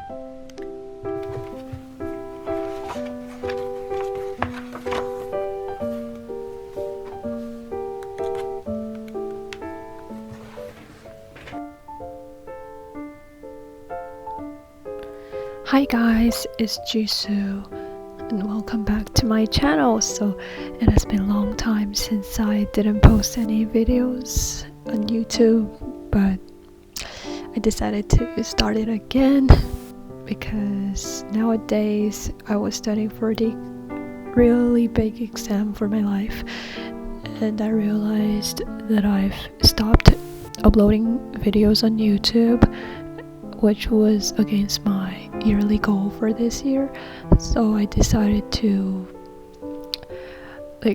Hi guys, it's Jisoo and welcome back to my channel. So it has been a long time since I didn't post any videos on YouTube, but I decided to start it again because nowadays I was studying for the really big exam for my life, and I realized that I've stopped uploading videos on YouTube, which was against my yearly goal for this year. So I decided to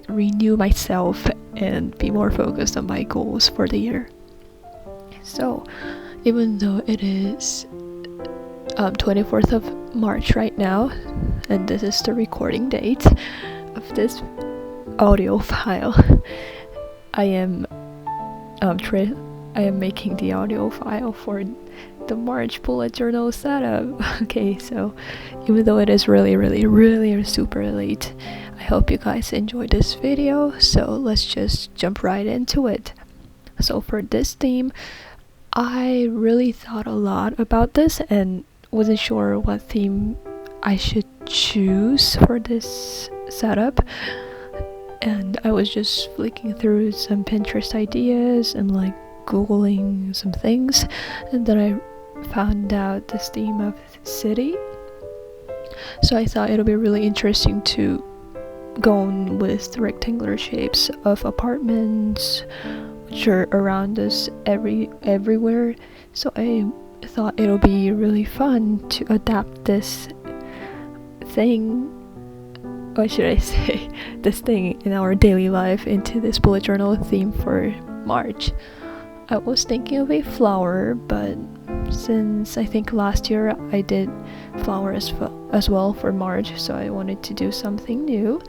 renew myself and be more focused on my goals for the year. So even though it is 24th of March right now, and this is the recording date of this audio file, I am making the audio file for the March bullet journal setup. Okay, so even though it is really super late, I hope you guys enjoyed this video. So let's just jump right into it. So for this theme, I really thought a lot about this and wasn't sure what theme I should choose for this setup, and I was just flicking through some Pinterest ideas and googling some things, and then I found out this theme of city. So I thought it'll be really interesting to go on with the rectangular shapes of apartments which are around us everywhere. So I thought it'll be really fun to adapt this thing, or should I say this thing in our daily life, into this bullet journal theme for March. I was thinking of a flower, but since I think last year I did flowers as well for March, so I wanted to do something new.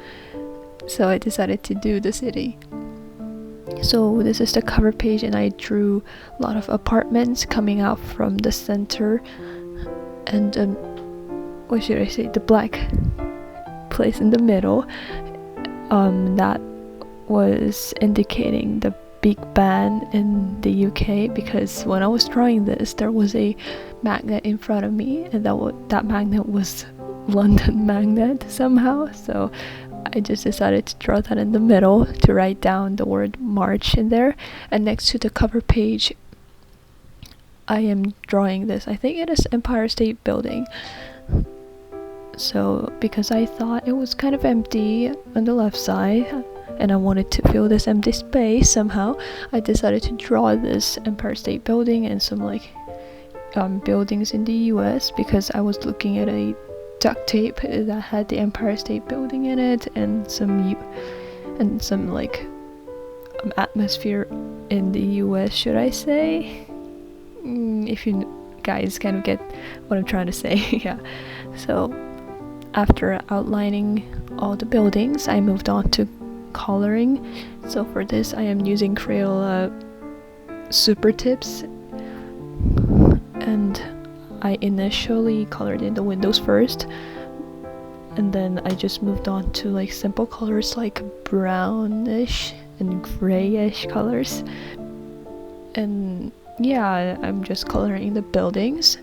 So I decided to do the city. So this is the cover page, and I drew a lot of apartments coming out from the center, and what should I say, the black place in the middle, that was indicating the Big Ben in the UK, because when I was drawing this there was a magnet in front of me, and that magnet was London Magnet somehow. So I just decided to draw that in the middle to write down the word March in there. And next to the cover page I am drawing this, I think it is Empire State Building. So because I thought it was kind of empty on the left side and I wanted to fill this empty space somehow, I decided to draw this Empire State Building and some buildings in the US, because I was looking at a duct tape that had the Empire State Building in it and some atmosphere in the US, should I say, if you guys kind of get what I'm trying to say. Yeah. So after outlining all the buildings, I moved on to coloring. So for this I am using Crayola super tips, and I initially colored in the windows first, and then I just moved on to simple colors like brownish and grayish colors. And yeah, I'm just coloring the buildings,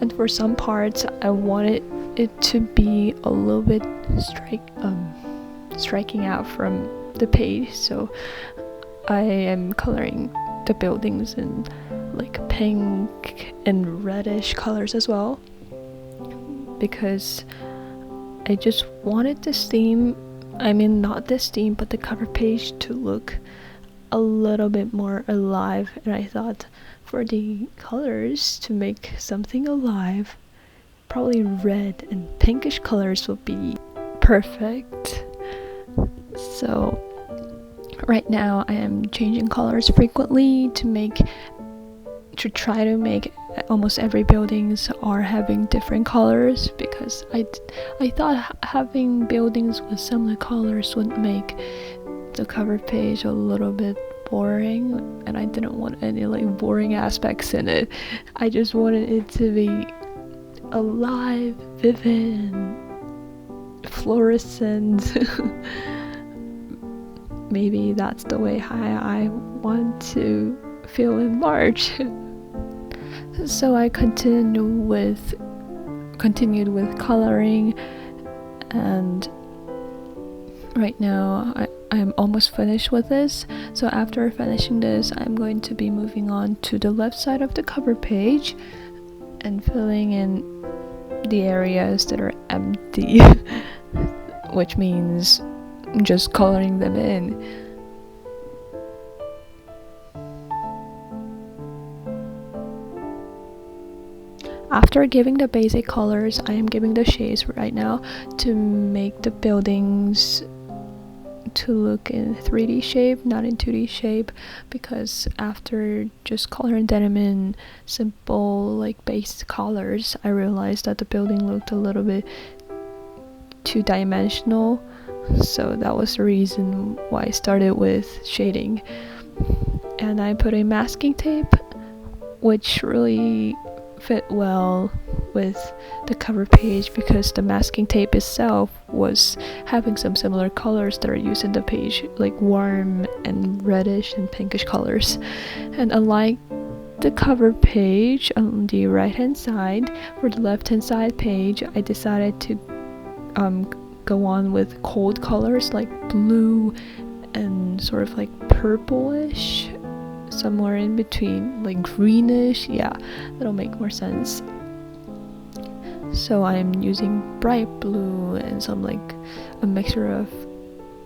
and for some parts I wanted it to be a little bit striking out from the page, so I am coloring the buildings in pink and reddish colors as well, because I just wanted this theme, not this theme but the cover page, to look a little bit more alive. And I thought for the colors to make something alive, probably red and pinkish colors would be perfect. So right now I am changing colors frequently to try to make almost every buildings are having different colors, because I thought having buildings with similar colors would make the cover page a little bit boring, and I didn't want any boring aspects in it. I just wanted it to be alive, vivid, fluorescent. Maybe that's the way I want to feel in March. So I continued with coloring, and right now I'm almost finished with this. So after finishing this, I'm going to be moving on to the left side of the cover page and filling in the areas that are empty, which means just coloring them in. After giving the basic colors, I am giving the shades right now to make the buildings to look in 3D shape, not in 2D shape, because after just coloring them in simple like base colors, I realized that the building looked a little bit two-dimensional. So that was the reason why I started with shading. And I put a masking tape, which really fit well with the cover page because the masking tape itself was having some similar colors that are used in the page, like warm and reddish and pinkish colors. And unlike the cover page on the right hand side, for the left hand side page, I decided to go on with cold colors like blue and sort of like purplish, somewhere in between, like greenish. Yeah, that'll make more sense. So I'm using bright blue and some like a mixture of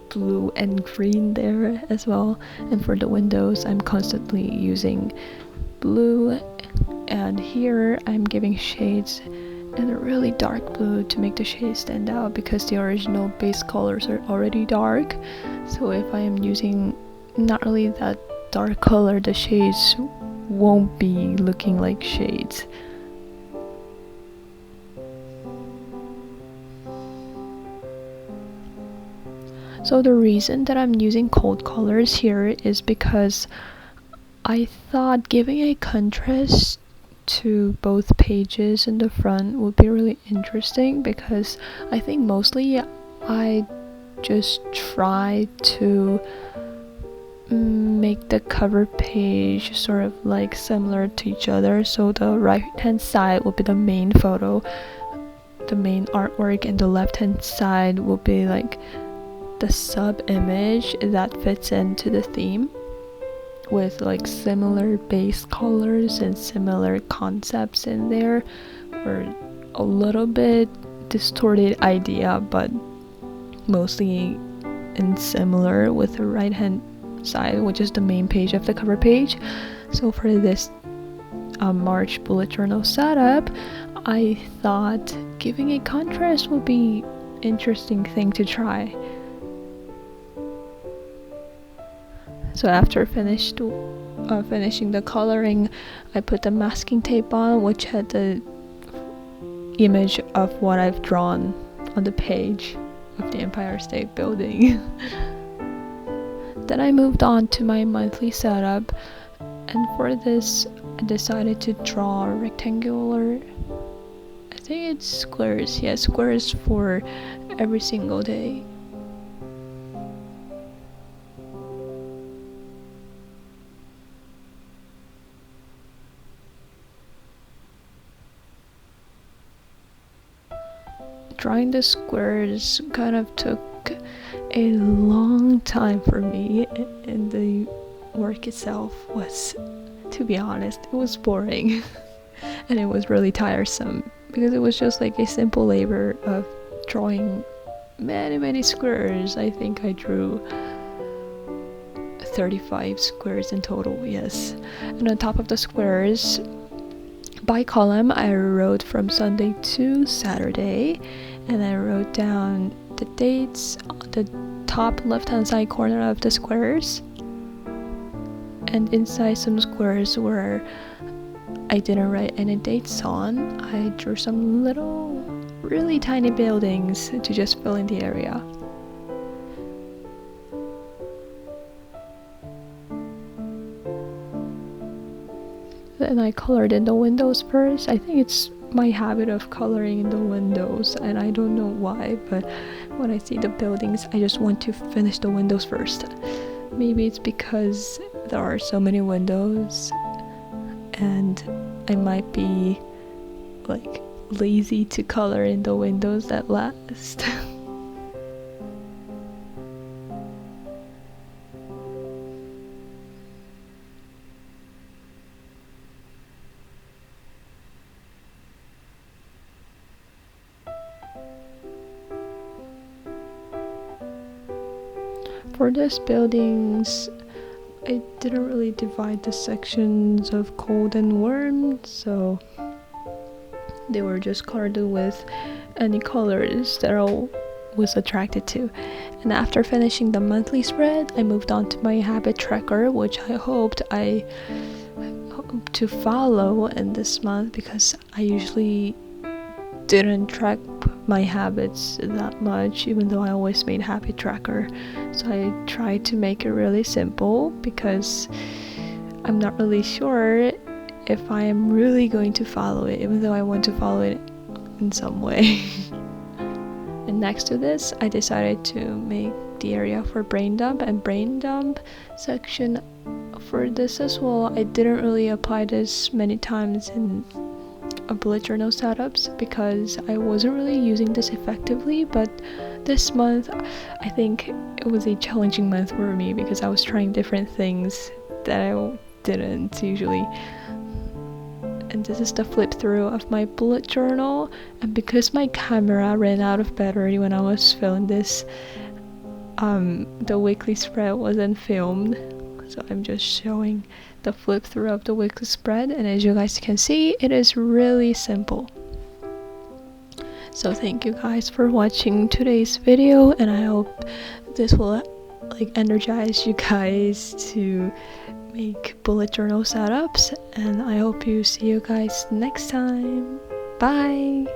blue and green there as well. And for the windows, I'm constantly using blue, and here I'm giving shades in a really dark blue to make the shades stand out because the original base colors are already dark. So if I am using not really that dark color, the shades won't be looking like shades. So the reason that I'm using cold colors here is because I thought giving a contrast to both pages in the front would be really interesting, because I think mostly I just try to make the cover page sort of like similar to each other. So the right hand side will be the main photo, the main artwork, and the left hand side will be like the sub image that fits into the theme, with like similar base colors and similar concepts in there, or a little bit distorted idea, but mostly in similar with the right hand side, which is the main page of the cover page. So for this March bullet journal setup, I thought giving a contrast would be an interesting thing to try. So after finishing the coloring, I put the masking tape on, which had the image of what I've drawn on the page of the Empire State Building. Then I moved on to my monthly setup, and for this I decided to draw rectangular, I think it's squares, yeah, squares for every single day. Drawing the squares kind of took a long time for me, and the work itself was, to be honest, it was boring and it was really tiresome because it was just like a simple labor of drawing many squares. I think I drew 35 squares in total, yes. And on top of the squares, by column, I wrote from Sunday to Saturday, and I wrote down the dates on the top left hand side corner of the squares, and inside some squares where I didn't write any dates on, I drew some little really tiny buildings to just fill in the area. Then I colored in the windows first. I think it's my habit of coloring in the windows, and I don't know why, but when I see the buildings I just want to finish the windows first. Maybe it's because there are so many windows and I might be like lazy to color in the windows that last. For these buildings, I didn't really divide the sections of cold and warm, so they were just colored with any colors that I was attracted to. And after finishing the monthly spread, I moved on to my habit tracker, which I hope to follow in this month, because I usually didn't track my habits that much, even though I always made habit tracker. So I tried to make it really simple, because I'm not really sure if I am really going to follow it, even though I want to follow it in some way. And next to this, I decided to make the area for brain dump and brain dump section. For this as well, I didn't really apply this many times in bullet journal setups because I wasn't really using this effectively, but this month I think it was a challenging month for me because I was trying different things that I didn't usually. And this is the flip through of my bullet journal, and because my camera ran out of battery when I was filming this, the weekly spread wasn't filmed, so I'm just showing the flip through of the weekly spread, and as you guys can see, it is really simple. So thank you guys for watching today's video, and I hope this will energize you guys to make bullet journal setups, and I hope you see you guys next time. Bye.